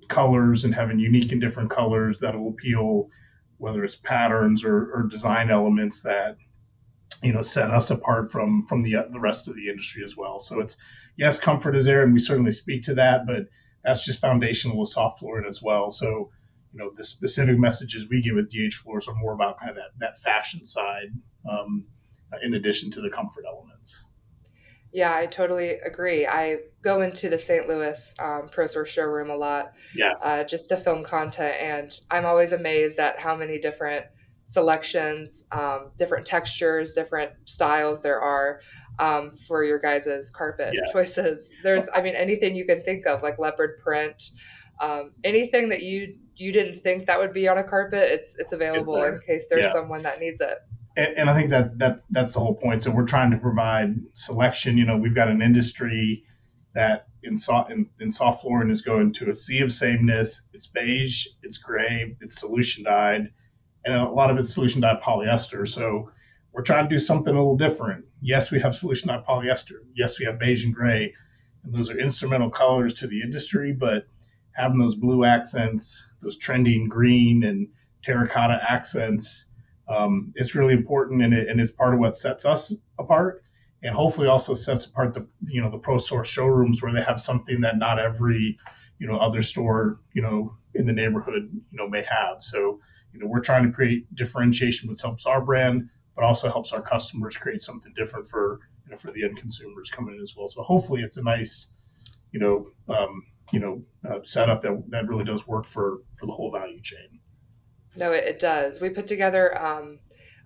colors and having unique and different colors that will appeal, whether it's patterns or design elements that set us apart from the rest of the industry as well. So it's yes, comfort is there, and we certainly speak to that, but that's just foundational with soft flooring as well. So the specific messages we give with DH Floors are more about kind of that fashion side, in addition to the comfort elements. Yeah, I totally agree. I go into the St. Louis ProSource showroom a lot Yeah, just to film content, and I'm always amazed at how many different selections, different textures, different styles there are for your guys' carpet yeah. choices. There's, I mean, anything you can think of, like leopard print, anything that you didn't think that would be on a carpet, it's Is available in there? case there's Yeah. someone that needs it. And I think that's the whole point. So we're trying to provide selection. We've got an industry that in soft flooring is going to a sea of sameness. It's beige, it's gray, it's solution dyed, and a lot of it's solution dyed polyester. So we're trying to do something a little different. Yes, we have solution dyed polyester. Yes, we have beige and gray, and those are instrumental colors to the industry. But having those blue accents, those trending green and terracotta accents, it's really important, and it's part of what sets us apart, and hopefully also sets apart the ProSource showrooms where they have something that not every other store in the neighborhood may have. So we're trying to create differentiation, which helps our brand, but also helps our customers create something different for the end consumers coming in as well. So hopefully it's a nice setup that really does work for the whole value chain. No, it does. We put together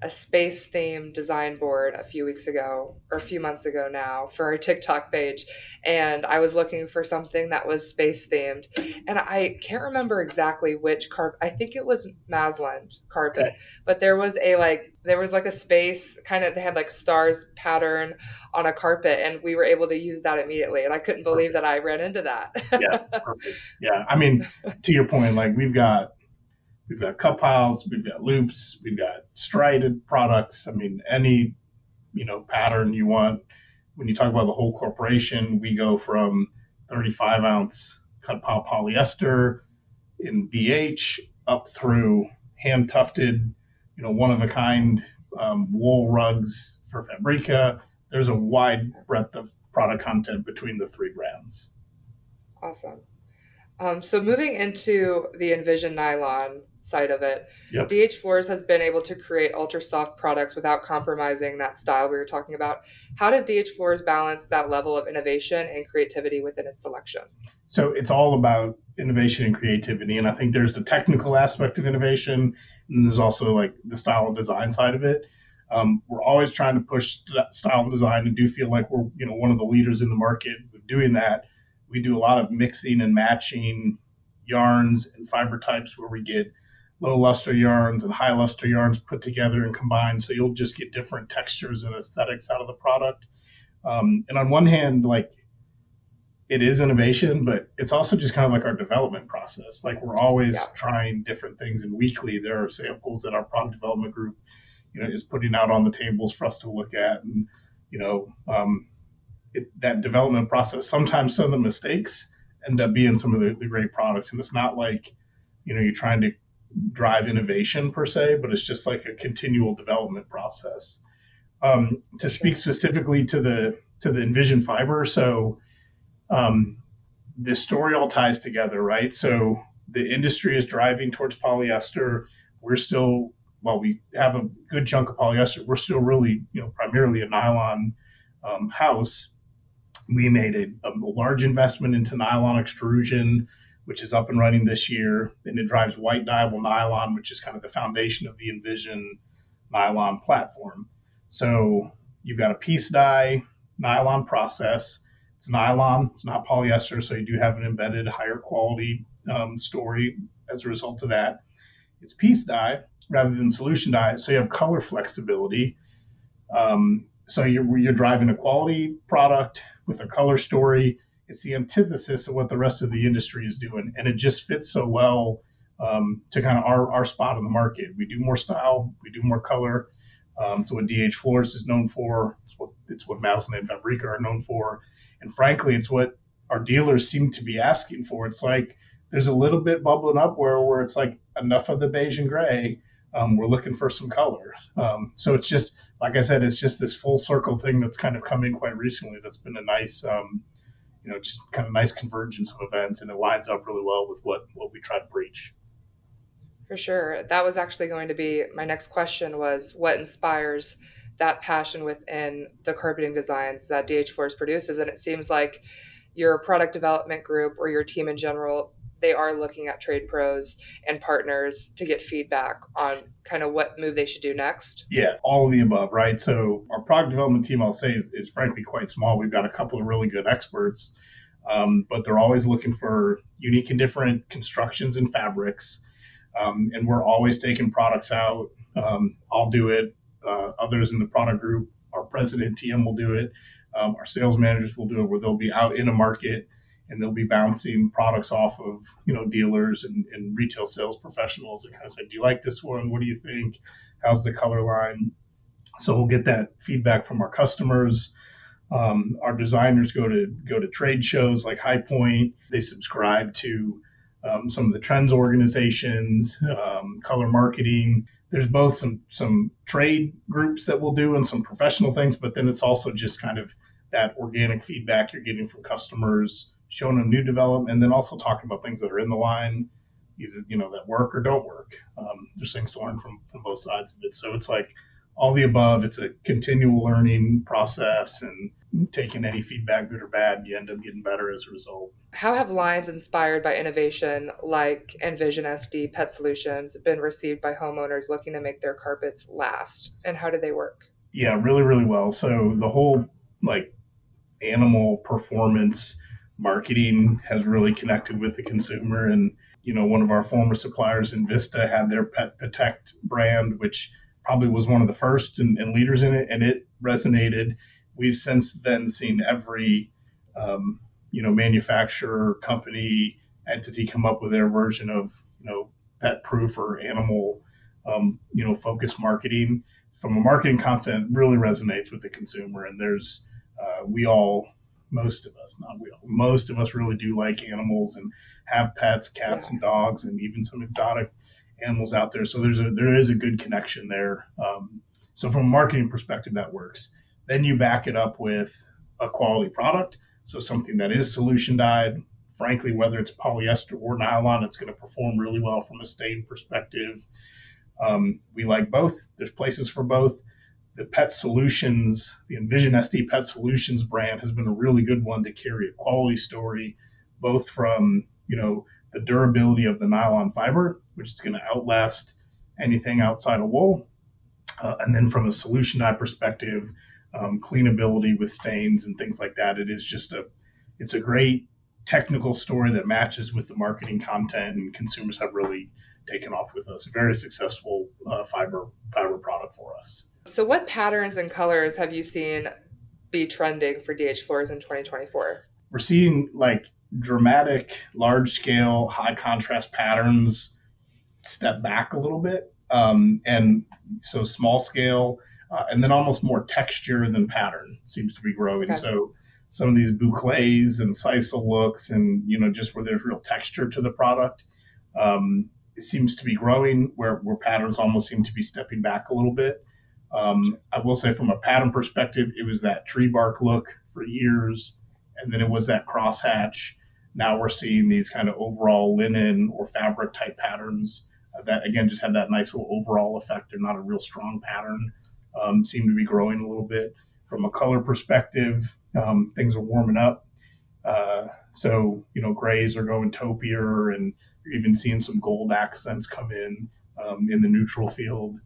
a space themed design board a few weeks ago, or a few months ago now, for our TikTok page. And I was looking for something that was space themed. And I can't remember exactly which carpet. I think it was Masland carpet. Okay. But there was like a space kind of, they had like stars pattern on a carpet. And we were able to use that immediately. And I couldn't believe Perfect. that I ran into Yeah, that. perfect. Yeah, I mean, to your point, like we've got cup piles, we've got loops, we've got striated products. I mean, any pattern you want. When you talk about the whole corporation, we go from 35-ounce cut pile polyester in DH up through hand tufted, one of a kind wool rugs for Fabrica. There's a wide breadth of product content between the three brands. Awesome. So moving into the Envision nylon side of it, Yep. DH Floors has been able to create ultra soft products without compromising that style we were talking about. How does DH Floors balance that level of innovation and creativity within its selection? So it's all about innovation and creativity. And I think there's the technical aspect of innovation, and there's also like the style and design side of it. We're always trying to push that style and design, and do feel like we're one of the leaders in the market with doing that. We do a lot of mixing and matching yarns and fiber types where we get low luster yarns and high luster yarns put together and combined. So you'll just get different textures and aesthetics out of the product. And on one hand, like, it is innovation, but it's also just kind of like our development process. Like, we're always trying different things, and weekly there are samples that our product development group, is putting out on the tables for us to look at. And, that development process, sometimes some of the mistakes end up being some of the great products. And it's not like, you're trying to drive innovation per se, but it's just like a continual development process. To speak specifically to the Envision fiber, so the story all ties together, right? So the industry is driving towards polyester. We're still, while we have a good chunk of polyester, we're still really, primarily a nylon house. We made a large investment into nylon extrusion, which is up and running this year, and it drives white dyeable nylon, which is kind of the foundation of the Envision nylon platform. So you've got a piece dye nylon process. It's nylon, it's not polyester, so you do have an embedded higher quality story as a result of that. It's piece dye rather than solution dye, so you have color flexibility. So you're driving a quality product with a color story. It's the antithesis of what the rest of the industry is doing, and it just fits so well to kind of our spot in the market. We do more style, we do more color. So what DH Floors is known for, it's what Maslin and Fabrica are known for, and frankly, it's what our dealers seem to be asking for. It's like there's a little bit bubbling up where it's like enough of the beige and gray. We're looking for some color. So it's just, like I said, it's just this full circle thing that's kind of come in quite recently. That's been a nice, just kind of nice convergence of events, and it lines up really well with what we try to preach. For sure. That was actually going to be my next question, was what inspires that passion within the carpeting designs that DH Floors produces? And it seems like your product development group, or your team in general, they are looking at trade pros and partners to get feedback on kind of what move they should do next. Yeah, all of the above, right? So our product development team, I'll say, is frankly quite small. We've got a couple of really good experts, but they're always looking for unique and different constructions and fabrics. And we're always taking products out. I'll do it. Others in the product group, our president, TM, will do it. Our sales managers will do it, where they'll be out in a market and they'll be bouncing products off of, dealers and retail sales professionals, and kind of say, do you like this one? What do you think? How's the color line? So we'll get that feedback from our customers. Our designers go to trade shows like High Point. They subscribe to some of the trends organizations, color marketing. There's both some trade groups that will do and some professional things, but then it's also just kind of that organic feedback you're getting from customers, showing them new development, and then also talking about things that are in the line, either that work or don't work. There's things to learn from both sides of it. So it's like all the above. It's a continual learning process, and taking any feedback, good or bad, you end up getting better as a result. How have lines inspired by innovation like Envision SD Pet Solutions been received by homeowners looking to make their carpets last, and how do they work? Yeah, really, really well. So the whole animal performance marketing has really connected with the consumer. And, one of our former suppliers, Invista, had their Pet Protect brand, which probably was one of the first and leaders in it, and it resonated. We've since then seen every, manufacturer, company, entity come up with their version of, pet proof or animal, focused marketing. From a marketing content, really resonates with the consumer. And there's, most of us really do like animals and have pets, cats and dogs, and even some exotic animals out there. So there is a good connection there. So from a marketing perspective, that works. Then you back it up with a quality product. So something that is solution dyed. Frankly, whether it's polyester or nylon, it's going to perform really well from a stain perspective. We like both. There's places for both. The Pet Solutions, the Envision SD Pet Solutions brand has been a really good one to carry a quality story, both from, the durability of the nylon fiber, which is going to outlast anything outside of wool. And then from a solution dye perspective, cleanability with stains and things like that. It's a great technical story that matches with the marketing content, and consumers have really taken off with us. A very successful fiber product for us. So what patterns and colors have you seen be trending for DH Floors in 2024? We're seeing like dramatic, large scale, high contrast patterns step back a little bit. And so small scale, and then almost more texture than pattern seems to be growing. Okay. So some of these bouclés and sisal looks and, just where there's real texture to the product, it seems to be growing where patterns almost seem to be stepping back a little bit. I will say from a pattern perspective, it was that tree bark look for years, and then it was that crosshatch. Now we're seeing these kind of overall linen or fabric type patterns that, again, just have that nice little overall effect. They're not a real strong pattern, seem to be growing a little bit. From a color perspective, things are warming up. So, grays are going taupier, and you're even seeing some gold accents come in the neutral field.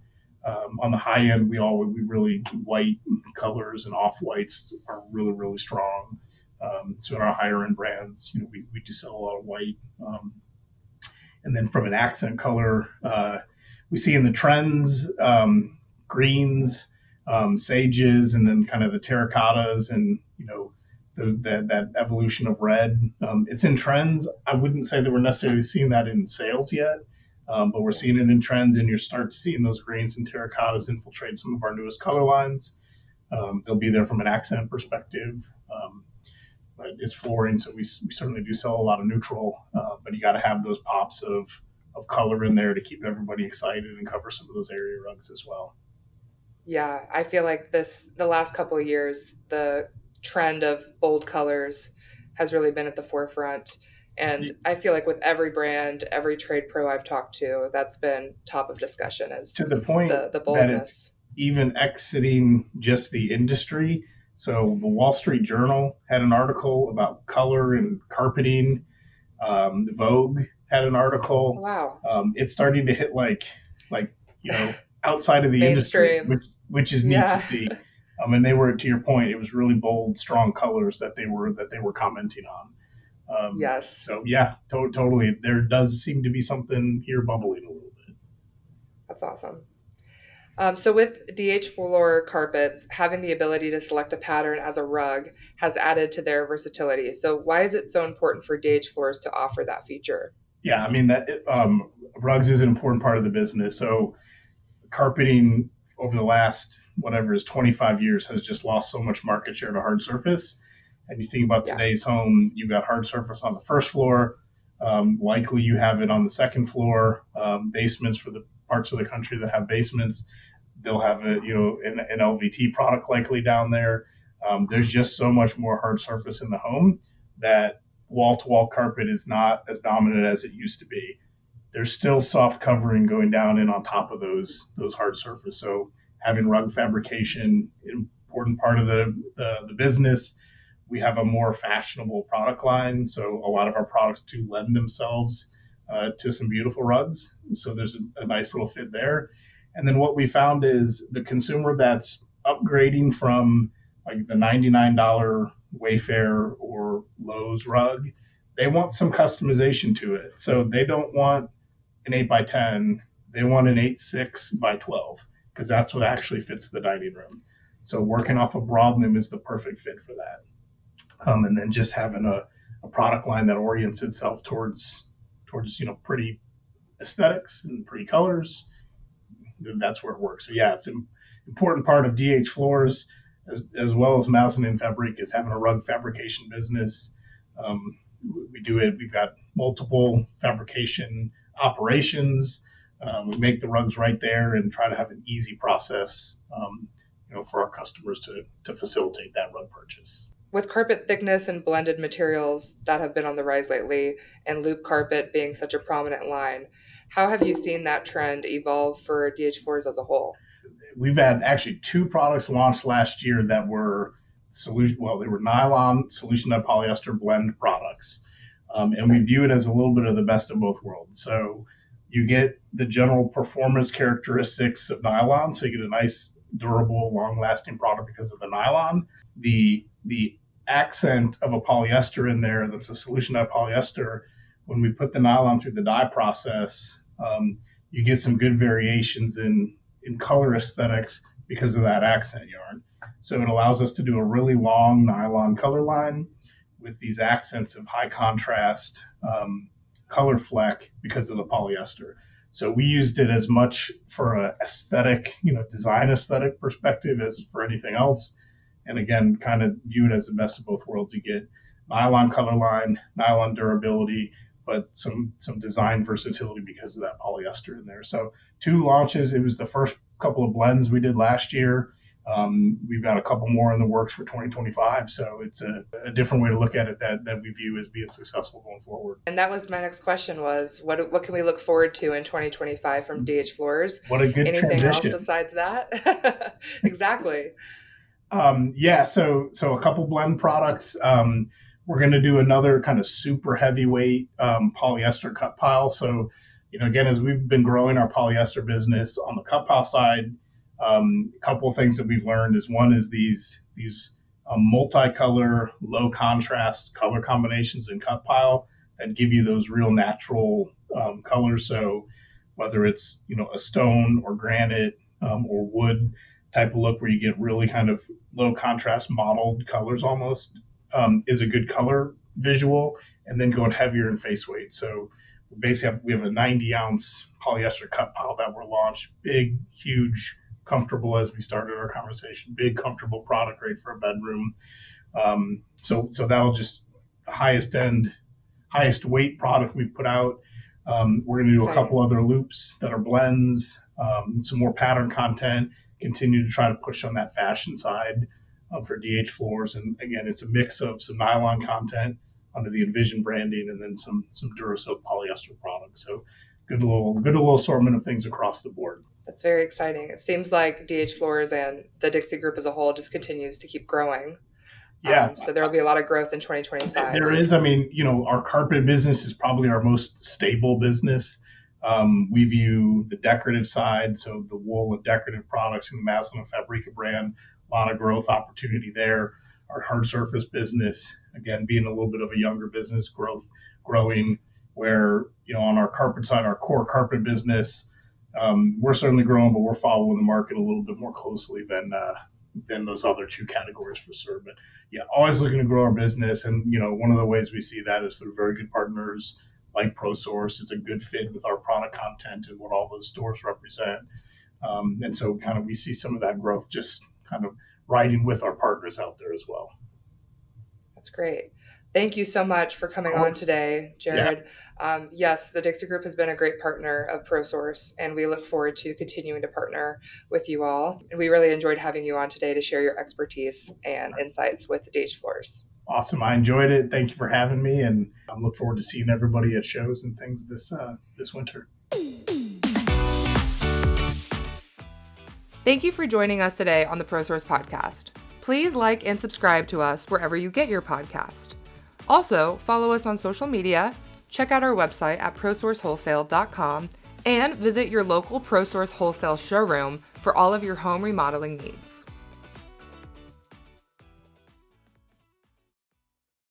On the high end, we really white colors and off whites are really, really strong. So in our higher end brands, we do sell a lot of white. And then from an accent color, we see in the trends, greens, sages, and then kind of the terracottas and, that evolution of red. It's in trends. I wouldn't say that we're necessarily seeing that in sales yet. But we're seeing it in trends, and you start seeing those greens and terracottas infiltrate some of our newest color lines. They'll be there from an accent perspective, but it's flooring, so we certainly do sell a lot of neutral, but you got to have those pops of color in there to keep everybody excited and cover some of those area rugs as well. Yeah, I feel like the last couple of years, the trend of bold colors has really been at the forefront. And I feel like with every brand, every trade pro I've talked to, that's been top of discussion is to the point the boldness. That it's even exiting just the industry. So the Wall Street Journal had an article about color and carpeting. Vogue had an article. Wow. It's starting to hit like outside of the industry, which is neat to see. And they were, to your point, it was really bold, strong colors that they were commenting on. Yes. So yeah, totally. There does seem to be something here bubbling a little bit. That's awesome. So with DH Floor carpets, having the ability to select a pattern as a rug has added to their versatility. So why is it so important for DH Floors to offer that feature? Yeah, I mean rugs is an important part of the business. So carpeting over the last 25 years has just lost so much market share to hard surface. And you think about today's home, you've got hard surface on the first floor. Likely you have it on the second floor. Basements, for the parts of the country that have basements, they'll have an LVT product likely down there. There's just so much more hard surface in the home that wall-to-wall carpet is not as dominant as it used to be. There's still soft covering going down in on top of those hard surface. So having rug fabrication, important part of the business. We have a more fashionable product line, so a lot of our products do lend themselves to some beautiful rugs. So there's a nice little fit there. And then what we found is the consumer that's upgrading from like the $99 Wayfair or Lowe's rug, they want some customization to it. So they don't want an 8x10, they want an 8.6x12, because that's what actually fits the dining room. So working off of Broadloom is the perfect fit for that. And then just having a product line that orients itself towards pretty aesthetics and pretty colors, that's where it works. So yeah, it's an important part of DH Floors as well as Moussin Fabrique is having a rug fabrication business. We do it. We've got multiple fabrication operations. We make the rugs right there and try to have an easy process, for our customers to facilitate that rug purchase. With carpet thickness and blended materials that have been on the rise lately, and loop carpet being such a prominent line, how have you seen that trend evolve for DH Floors as a whole? We've had actually 2 products launched last year that were they were nylon solution dyed polyester blend products. And we view it as a little bit of the best of both worlds. So you get the general performance characteristics of nylon. So you get a nice, durable, long-lasting product because of the nylon. The accent of a polyester in there that's a solution dyed polyester, when we put the nylon through the dye process, you get some good variations in color aesthetics because of that accent yarn. So it allows us to do a really long nylon color line with these accents of high contrast color fleck because of the polyester. So we used it as much for a aesthetic, design aesthetic perspective as for anything else. And again, kind of view it as the best of both worlds. You get nylon color line, nylon durability, but some design versatility because of that polyester in there. So 2 launches. It was the first couple of blends we did last year. We've got a couple more in the works for 2025. So it's a different way to look at it that we view as being successful going forward. And that was my next question was, what can we look forward to in 2025 from DH Floors? What a good Anything transition. else besides that? Exactly. So a couple blend products. We're going to do another kind of super heavyweight polyester cut pile. So, again, as we've been growing our polyester business on the cut pile side, a couple of things that we've learned is one is these multicolor, low contrast color combinations in cut pile that give you those real natural colors. So whether it's a stone or granite or wood type of look where you get really kind of low contrast mottled colors almost is a good color visual, and then going heavier in face weight. So basically we have a 90-ounce polyester cut pile that we're launched, big, huge, comfortable, as we started our conversation, big, comfortable product, great for a bedroom. So that'll just the highest weight product we've put out. We're going to do a couple other loops that are blends, some more pattern content, continue to try to push on that fashion side for DH Floors. And again, it's a mix of some nylon content under the Envision branding and then some Durasilk polyester products. So good little assortment of things across the board. That's very exciting. It seems like DH Floors and the Dixie Group as a whole just continues to keep growing. Yeah. So there will be a lot of growth in 2025. There is. Our carpet business is probably our most stable business. We view the decorative side, so the wool and decorative products in the Maslin and Fabrica brand, a lot of growth opportunity there. Our hard surface business, again, being a little bit of a younger business, growing where, on our carpet side, our core carpet business, we're certainly growing, but we're following the market a little bit more closely than those other 2 categories for sure. But yeah, always looking to grow our business. And, one of the ways we see that is through very good partners like ProSource. It's a good fit with our product content and what all those stores represent. And so kind of we see some of that growth just kind of riding with our partners out there as well. That's great. Thank you so much for coming on today, Jared. Yeah. Yes, the Dixie Group has been a great partner of ProSource, and we look forward to continuing to partner with you all. And we really enjoyed having you on today to share your expertise and insights with DH Floors. Awesome. I enjoyed it. Thank you for having me, and I look forward to seeing everybody at shows and things this winter. Thank you for joining us today on the ProSource podcast. Please like and subscribe to us wherever you get your podcast. Also, follow us on social media, check out our website at ProSourceWholesale.com, and visit your local ProSource Wholesale showroom for all of your home remodeling needs.